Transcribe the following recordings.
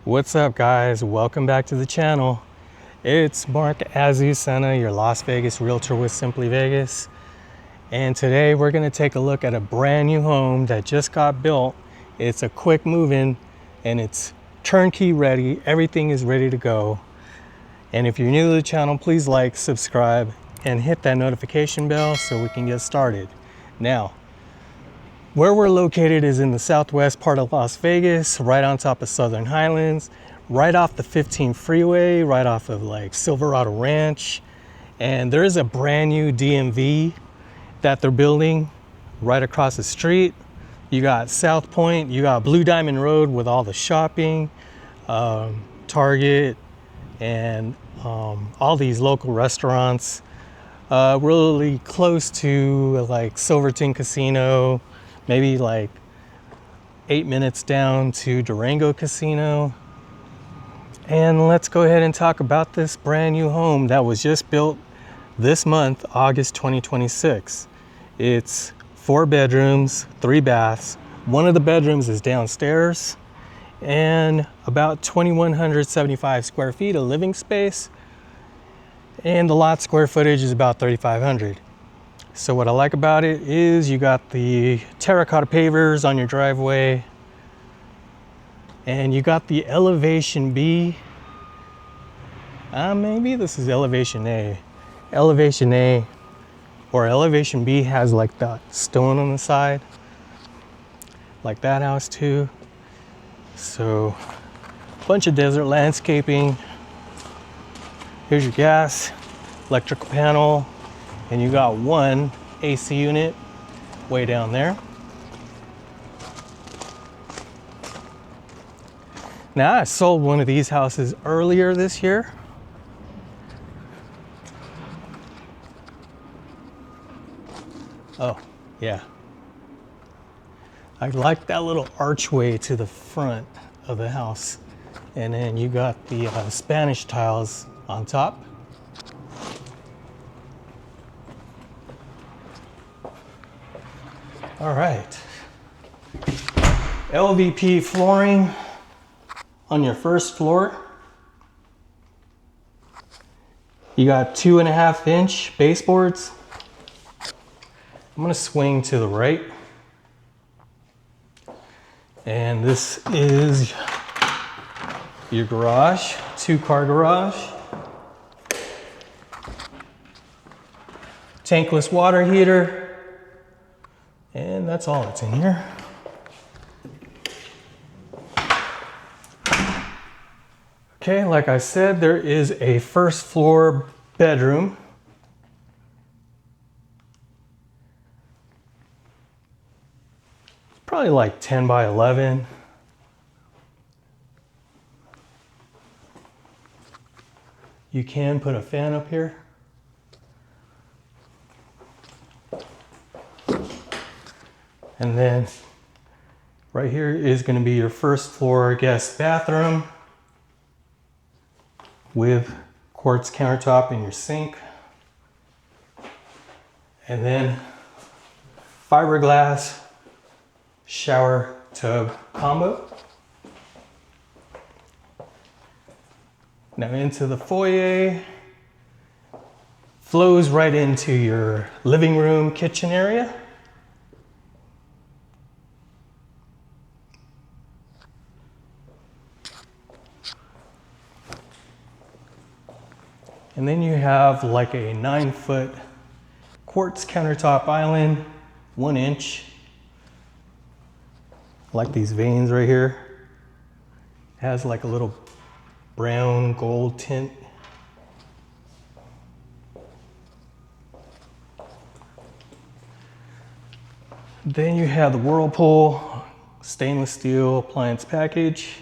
What's up, guys? Welcome back to the channel. It's Mark Azucena, your Las Vegas realtor with Simply Vegas. And today we're going to take a look at a brand new home that just got built. It's a quick move-in and it's turnkey ready. Everything is ready to go. And if you're new to the channel, please like, subscribe, and hit that notification bell so we can get started. Now, where we're located is in the southwest part of Las Vegas, right on top of Southern Highlands, right off the 15 freeway, right off of like Silverado Ranch. And there is a brand new DMV that they're building right across the street. You got South Point, you got Blue Diamond Road with all the shopping, Target, and all these local restaurants. Really close to like Silverton Casino, maybe like 8 minutes down to Durango Casino. And let's go ahead and talk about this brand new home that was just built this month, August 2026. It's 4 bedrooms, 3 baths. One of the bedrooms is downstairs and about 2,175 square feet of living space. And the lot square footage is about 3,500. So what I like about it is you got the terracotta pavers on your driveway and you got the elevation B. Maybe this is elevation A. Elevation A or elevation B has like that stone on the side, like that house too. So a bunch of desert landscaping. Here's your gas, electrical panel, and you got one AC unit way down there. Now, I sold one of these houses earlier this year. Oh, yeah. I like that little archway to the front of the house. And then you got the Spanish tiles on top. All right, LVP flooring on your first floor. You got 2.5-inch baseboards. I'm gonna swing to the right. And this is your garage, 2-car garage. Tankless water heater. And that's all that's in here. Okay, like I said, there is a first floor bedroom. It's probably like 10 by 11. You can put a fan up here. And then right here is going to be your first floor guest bathroom with quartz countertop in your sink. And then fiberglass shower tub combo. Now into the foyer. Flows right into your living room, kitchen area. And then you have like a 9-foot quartz countertop island, 1 inch. I like these veins right here. It has like a little brown gold tint. Then you have the Whirlpool stainless steel appliance package.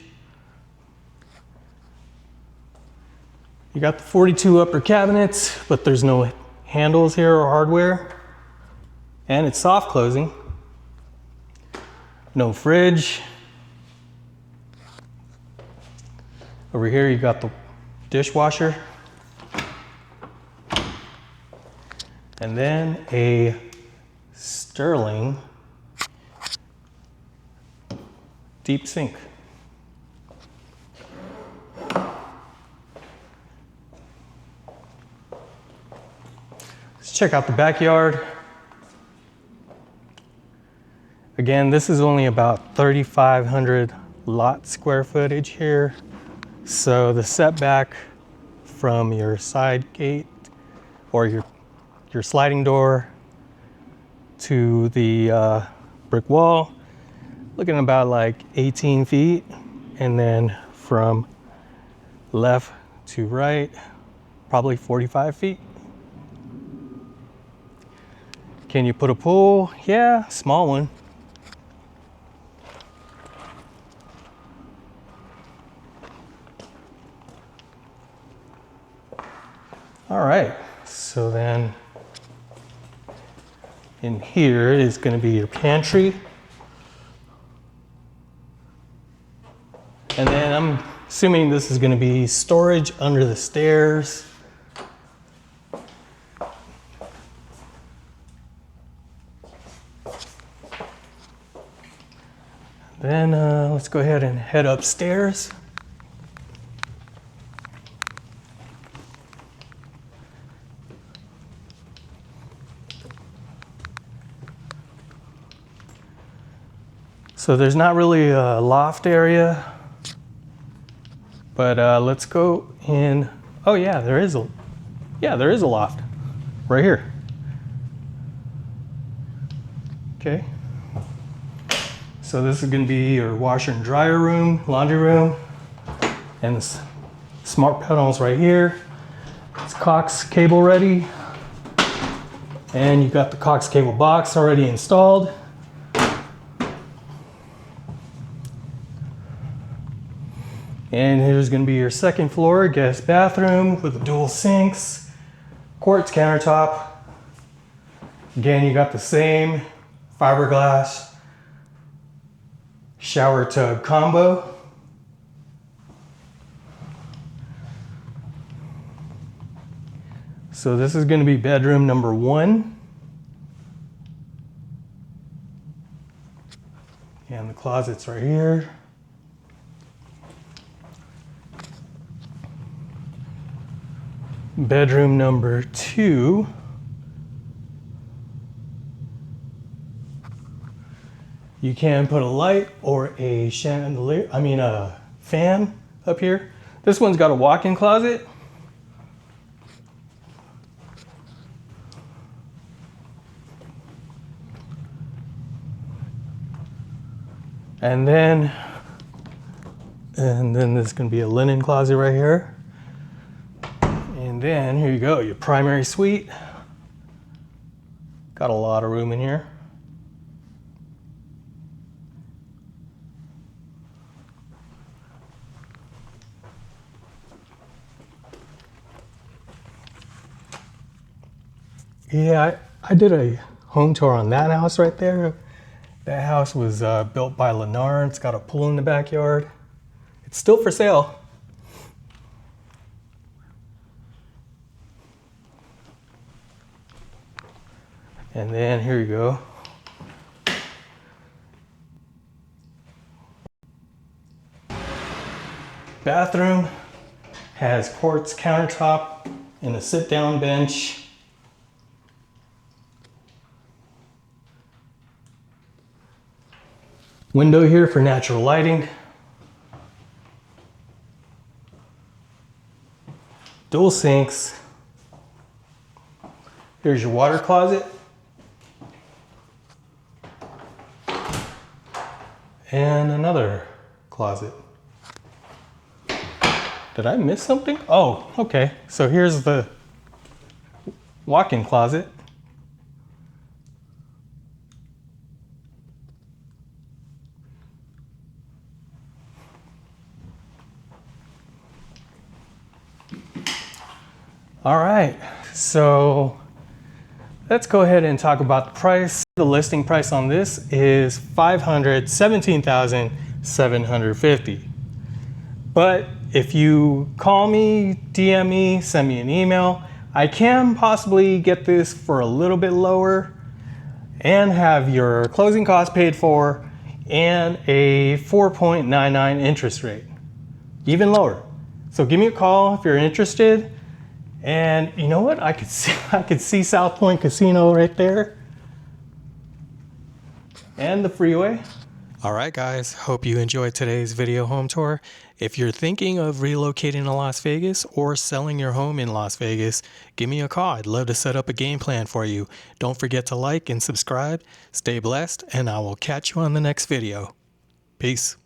You got the 42 upper cabinets, but there's no handles here or hardware. And it's soft closing. No fridge. Over here you got the dishwasher. And then a Sterling deep sink. Let's check out the backyard. Again, this is only about 3,500 lot square footage here. So the setback from your side gate or your sliding door to the brick wall, looking about like 18 feet. And then from left to right, probably 45 feet. Can you put a pool? Yeah, small one. All right, so then in here is going to be your pantry. And then I'm assuming this is going to be storage under the stairs. Then let's go ahead and head upstairs. So there's not really a loft area, but let's go in. Oh yeah, there is a loft right here. Okay. So this is going to be your washer and dryer room, laundry room, and this smart panels right here. It's Cox cable ready, and you got the Cox cable box already installed. And here's going to be your second floor guest bathroom with the dual sinks, quartz countertop. Again, you got the same fiberglass shower tub combo. So this is going to be bedroom number 1. And the closet's right here. Bedroom number 2. You can put a light or a chandelier, a fan up here. This one's got a walk-in closet. And then there's going to be a linen closet right here. And then here you go, your primary suite. Got a lot of room in here. Yeah, I did a home tour on that house right there. That house was built by Lennar. It's got a pool in the backyard. It's still for sale. And then here you go. Bathroom has quartz countertop and a sit-down bench. Window here for natural lighting. Dual sinks. Here's your water closet. And another closet. Did I miss something? Oh, okay. So here's the walk-in closet. All right, so let's go ahead and talk about the price. The listing price on this is $517,750. But if you call me, DM me, send me an email, I can possibly get this for a little bit lower and have your closing costs paid for and a 4.99 interest rate, even lower. So give me a call if you're interested, And you know what? I could see, I could see South Point Casino right there. And the freeway. All right, guys. Hope you enjoyed today's video home tour. If you're thinking of relocating to Las Vegas or selling your home in Las Vegas, give me a call. I'd love to set up a game plan for you. Don't forget to like and subscribe. Stay blessed, and I will catch you on the next video. Peace.